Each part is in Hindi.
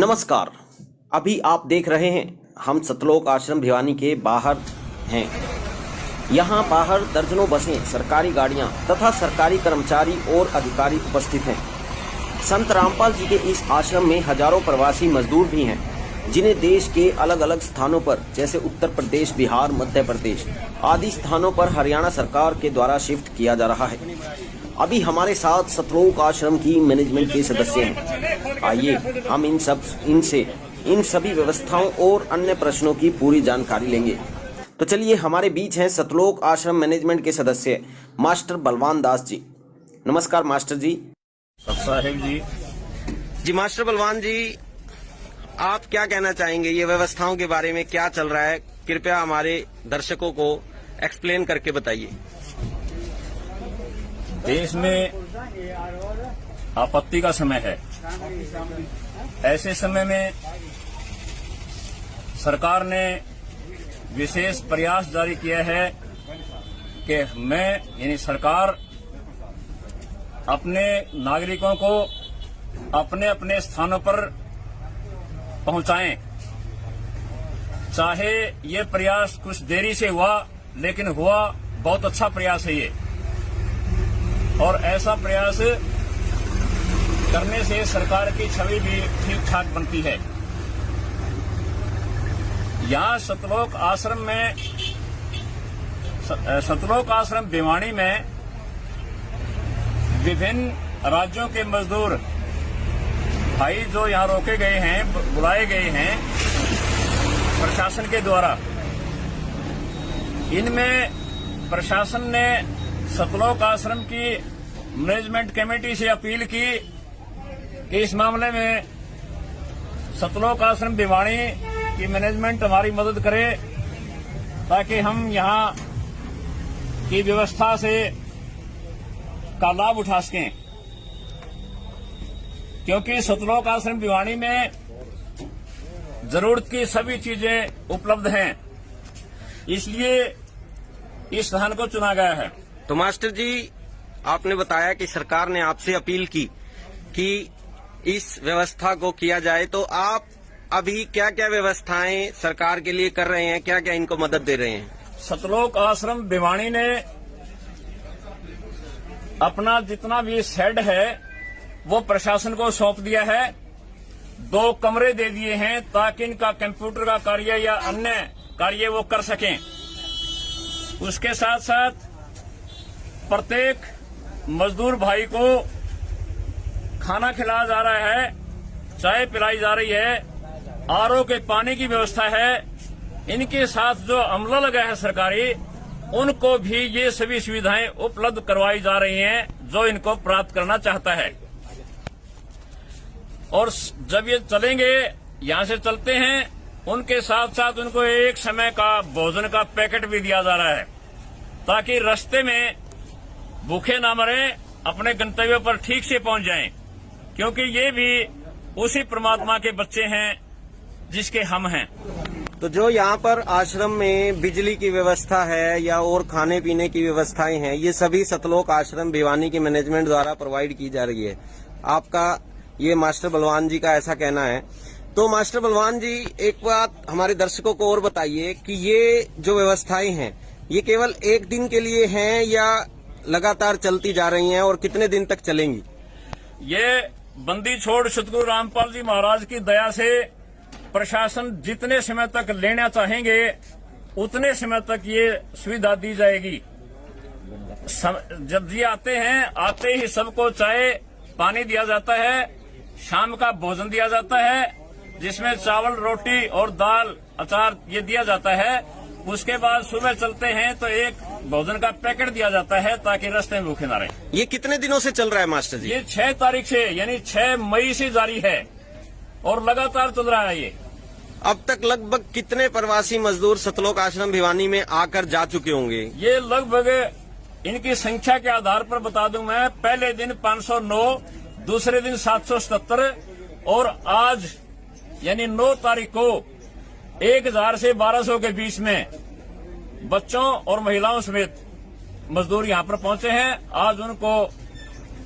नमस्कार। अभी आप देख रहे हैं हम सतलोक आश्रम भिवानी के बाहर हैं। यहाँ बाहर दर्जनों बसें, सरकारी गाड़ियाँ तथा सरकारी कर्मचारी और अधिकारी उपस्थित हैं। संत रामपाल जी के इस आश्रम में हजारों प्रवासी मजदूर भी हैं, जिन्हें देश के अलग अलग स्थानों पर जैसे उत्तर प्रदेश, बिहार, मध्य प्रदेश आदि स्थानों पर हरियाणा सरकार के द्वारा शिफ्ट किया जा रहा है। अभी हमारे साथ सतलोक आश्रम की मैनेजमेंट के सदस्य हैं। आइए हम इनसे इन सभी व्यवस्थाओं और अन्य प्रश्नों की पूरी जानकारी लेंगे। तो चलिए, हमारे बीच हैं सतलोक आश्रम मैनेजमेंट के सदस्य मास्टर बलवान दास जी। नमस्कार मास्टर जी। साहेब जी। मास्टर बलवान जी, आप क्या कहना चाहेंगे ये व्यवस्थाओं के बारे में? क्या चल रहा है, कृपया हमारे दर्शकों को एक्सप्लेन करके बताइए। देश में आपत्ति का समय है। ऐसे समय में सरकार ने विशेष प्रयास जारी किया है कि यानी सरकार अपने नागरिकों को अपने अपने स्थानों पर पहुंचाएं। चाहे ये प्रयास कुछ देरी से हुआ, लेकिन हुआ बहुत अच्छा प्रयास है ये। और ऐसा प्रयास करने से सरकार की छवि भी ठीक ठाक बनती है। यहाँ सतलोक आश्रम भिवानी में विभिन्न राज्यों के मजदूर भाई जो यहाँ रोके गए हैं, बुलाए गए हैं प्रशासन के द्वारा, इनमें प्रशासन ने सतलोक आश्रम की मैनेजमेंट कमेटी से अपील की कि इस मामले में सतलोक आश्रम भिवानी की मैनेजमेंट हमारी मदद करे, ताकि हम यहाँ की व्यवस्था से का लाभ उठा सकें। क्योंकि सतलोक आश्रम भिवानी में जरूरत की सभी चीजें उपलब्ध हैं, इसलिए इस स्थान को चुना गया है। तो मास्टर जी, आपने बताया कि सरकार ने आपसे अपील की कि इस व्यवस्था को किया जाए, तो आप अभी क्या क्या व्यवस्थाएं सरकार के लिए कर रहे हैं, क्या क्या इनको मदद दे रहे हैं? सतलोक आश्रम भिवानी ने अपना जितना भी शेड है वो प्रशासन को सौंप दिया है। 2 कमरे दे दिए हैं ताकि इनका कंप्यूटर का कार्य या अन्य कार्य वो कर सकें। उसके साथ साथ प्रत्येक मजदूर भाई को खाना खिलाया जा रहा है, चाय पिलाई जा रही है, आरओ के पानी की व्यवस्था है। इनके साथ जो अमला लगा है सरकारी, उनको भी ये सभी सुविधाएं उपलब्ध करवाई जा रही हैं जो इनको प्राप्त करना चाहता है। और जब ये चलेंगे, यहाँ से चलते हैं, उनके साथ साथ उनको एक समय का भोजन का पैकेट भी दिया जा रहा है, ताकि रास्ते में भूखे ना मरे, अपने गंतव्य पर ठीक से पहुंच जाएं। क्योंकि ये भी उसी परमात्मा के बच्चे हैं जिसके हम हैं। तो जो यहाँ पर आश्रम में बिजली की व्यवस्था है या और खाने पीने की व्यवस्थाएं हैं, ये सभी सतलोक आश्रम भिवानी की मैनेजमेंट द्वारा प्रोवाइड की जा रही है। आपका ये मास्टर बलवान जी का ऐसा कहना है। तो मास्टर बलवान जी, एक बात हमारे दर्शकों को और बताइए कि ये जो व्यवस्थाएं हैं, ये केवल एक दिन के लिए हैं या लगातार चलती जा रही हैं, और कितने दिन तक चलेंगी? ये बंदी छोड़ सतगुरु रामपाल जी महाराज की दया से प्रशासन जितने समय तक लेना चाहेंगे उतने समय तक ये सुविधा दी जाएगी। जब ये आते हैं, आते ही सबको चाय पानी दिया जाता है, शाम का भोजन दिया जाता है, जिसमें चावल, रोटी और दाल, अचार ये दिया जाता है। उसके बाद सुबह चलते हैं तो एक भोजन का पैकेट दिया जाता है, ताकि रास्ते में भूखे ना रहे। ये कितने दिनों से चल रहा है मास्टर जी? ये 6 तारीख से, यानी 6 मई से जारी है और लगातार चल रहा है ये। अब तक लगभग कितने प्रवासी मजदूर सतलोक आश्रम भिवानी में आकर जा चुके होंगे? ये लगभग इनकी संख्या के आधार पर बता दूं मैं, पहले दिन 509, दूसरे दिन 777 और आज यानी 9 तारीख को 1000 से 1200 के बीच में बच्चों और महिलाओं समेत मजदूर यहाँ पर पहुंचे हैं। आज उनको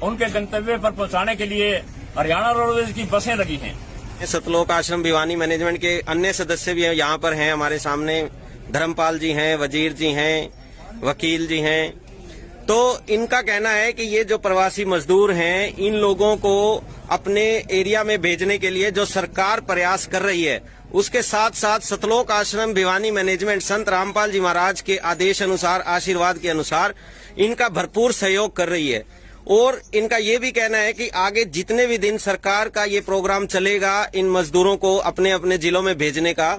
उनके गंतव्य पर पहुंचाने के लिए हरियाणा रोडवेज की बसें लगी हैं। सतलोक आश्रम भिवानी मैनेजमेंट के अन्य सदस्य भी यहाँ पर हैं हमारे सामने। धर्मपाल जी हैं, वजीर जी हैं, वकील जी हैं। तो इनका कहना है कि ये जो प्रवासी मजदूर हैं, इन लोगों को अपने एरिया में भेजने के लिए जो सरकार प्रयास कर रही है, उसके साथ साथ सतलोक आश्रम भिवानी मैनेजमेंट संत रामपाल जी महाराज के आदेश अनुसार, आशीर्वाद के अनुसार इनका भरपूर सहयोग कर रही है। और इनका ये भी कहना है कि आगे जितने भी दिन सरकार का ये प्रोग्राम चलेगा इन मजदूरों को अपने अपने जिलों में भेजने का,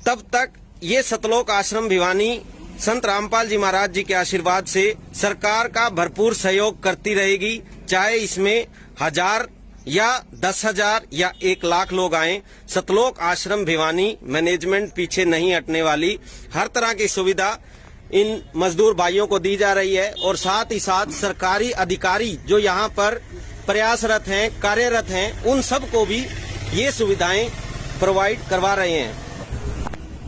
तब तक ये सतलोक आश्रम भिवानी संत रामपाल जी महाराज जी के आशीर्वाद से सरकार का भरपूर सहयोग करती रहेगी। चाहे इसमें 1000 या 10,000 या 1 लाख लोग आए, सतलोक आश्रम भिवानी मैनेजमेंट पीछे नहीं हटने वाली। हर तरह की सुविधा इन मजदूर भाइयों को दी जा रही है और साथ ही साथ सरकारी अधिकारी जो यहाँ पर प्रयासरत हैं, कार्यरत हैं, उन सबको भी ये सुविधाएं प्रोवाइड करवा रहे हैं।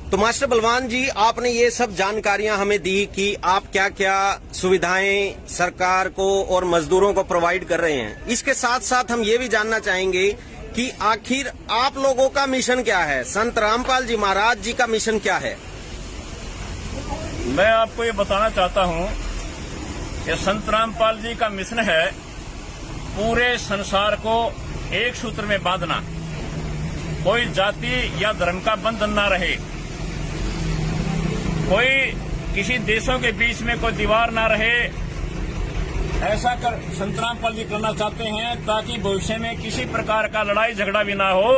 तो मास्टर बलवान जी, आपने ये सब जानकारियां हमें दी कि आप क्या क्या सुविधाएं सरकार को और मजदूरों को प्रोवाइड कर रहे हैं। इसके साथ साथ हम ये भी जानना चाहेंगे कि आखिर आप लोगों का मिशन क्या है, संत रामपाल जी महाराज जी का मिशन क्या है। मैं आपको ये बताना चाहता हूं कि संत रामपाल जी का मिशन है पूरे संसार को एक सूत्र में बांधना, कोई जाति या धर्म का बंधन ना रहे, कोई किसी देशों के बीच में कोई दीवार ना रहे। ऐसा कर संत रामपाल जी करना चाहते हैं ताकि भविष्य में किसी प्रकार का लड़ाई झगड़ा भी ना हो,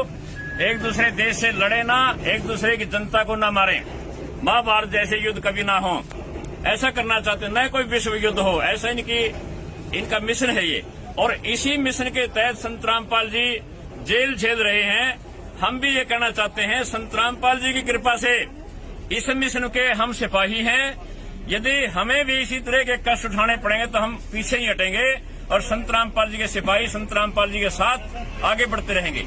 एक दूसरे देश से लड़े ना, एक दूसरे की जनता को ना मारें, महाभारत जैसे युद्ध कभी ना हो। ऐसा करना चाहते हैं, न कोई विश्व युद्ध हो, ऐसा इनका मिशन है ये। और इसी मिशन के तहत संत रामपाल जी जेल झेल रहे हैं। हम भी ये कहना चाहते हैं, संत रामपाल जी की कृपा से इस मिशन के हम सिपाही हैं। यदि हमें भी इसी तरह के कष्ट उठाने पड़ेंगे तो हम पीछे ही हटेंगे और संत रामपाल जी के सिपाही संत रामपाल जी के साथ आगे बढ़ते रहेंगे।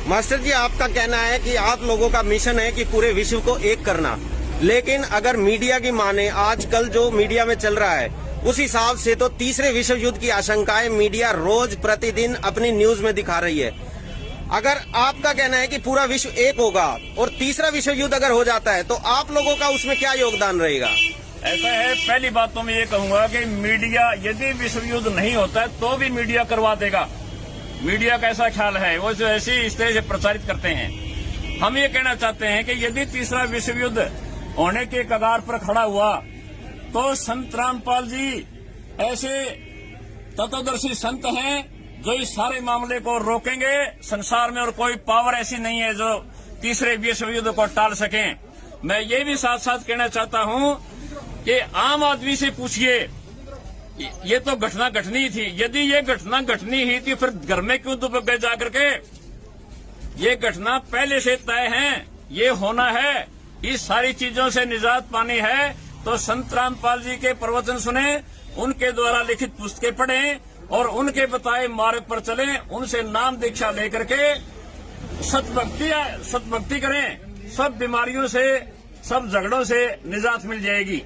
मास्टर जी, आपका कहना है कि आप लोगों का मिशन है कि पूरे विश्व को एक करना, लेकिन अगर मीडिया की माने, आजकल जो मीडिया में चल रहा है उस हिसाब से तो तीसरे विश्व युद्ध की आशंकाएं मीडिया रोज प्रतिदिन अपनी न्यूज में दिखा रही है। अगर आपका कहना है कि पूरा विश्व एक होगा और तीसरा विश्व युद्ध अगर हो जाता है तो आप लोगों का उसमें क्या योगदान रहेगा। ऐसा है, पहली बात तो मैं ये कहूंगा कि मीडिया, यदि विश्व युद्ध नहीं होता है तो भी मीडिया करवा देगा। मीडिया का ऐसा ख्याल है, वो जो ऐसी इस तरह से प्रचारित करते हैं। हम ये कहना चाहते हैं कि यदि तीसरा विश्व युद्ध होने के कगार पर खड़ा हुआ तो संत रामपाल जी ऐसे तत्वदर्शी संत हैं जो इस सारे मामले को रोकेंगे। संसार में और कोई पावर ऐसी नहीं है जो तीसरे विश्व युद्ध को टाल सके। मैं ये भी साथ साथ कहना चाहता हूं कि आम आदमी से पूछिए, ये तो घटना घटनी थी, यदि ये घटना घटनी ही थी फिर घर में क्यों दुबक गए जाकर के। ये घटना पहले से तय है, ये होना है, इस सारी चीजों से निजात पानी है तो संत रामपाल जी के प्रवचन सुने, उनके द्वारा लिखित पुस्तकें पढ़ें और उनके बताए मार्ग पर चलें, उनसे नाम दीक्षा लेकर के सतभक्ति करें। सब बीमारियों से, सब झगड़ों से निजात मिल जाएगी।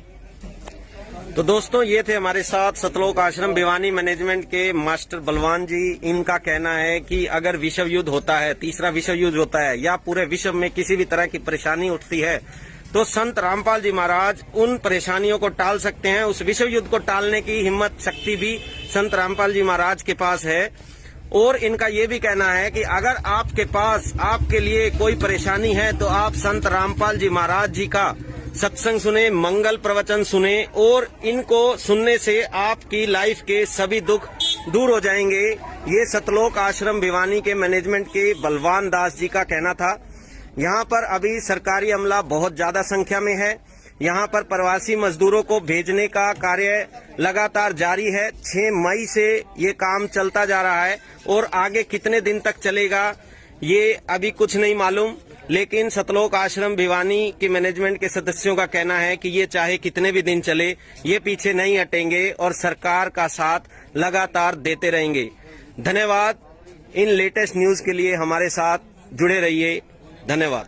तो दोस्तों, ये थे हमारे साथ सतलोक आश्रम भिवानी मैनेजमेंट के मास्टर बलवान जी। इनका कहना है कि अगर विश्व युद्ध होता है, तीसरा विश्व युद्ध होता है या पूरे विश्व में किसी भी तरह की परेशानी उठती है तो संत रामपाल जी महाराज उन परेशानियों को टाल सकते हैं। उस विश्व युद्ध को टालने की हिम्मत, शक्ति भी संत रामपाल जी महाराज के पास है। और इनका ये भी कहना है कि अगर आपके पास, आपके लिए कोई परेशानी है तो आप संत रामपाल जी महाराज जी का सत्संग सुने, मंगल प्रवचन सुने और इनको सुनने से आपकी लाइफ के सभी दुख दूर हो जाएंगे। ये सतलोक आश्रम भिवानी के मैनेजमेंट के बलवान दास जी का कहना था। यहाँ पर अभी सरकारी अमला बहुत ज्यादा संख्या में है। यहाँ पर प्रवासी मजदूरों को भेजने का कार्य लगातार जारी है। 6 मई से ये काम चलता जा रहा है और आगे कितने दिन तक चलेगा ये अभी कुछ नहीं मालूम, लेकिन सतलोक आश्रम भिवानी के मैनेजमेंट के सदस्यों का कहना है कि ये चाहे कितने भी दिन चले, ये पीछे नहीं हटेंगे और सरकार का साथ लगातार देते रहेंगे। धन्यवाद। इन लेटेस्ट न्यूज के लिए हमारे साथ जुड़े रहिए। धन्यवाद।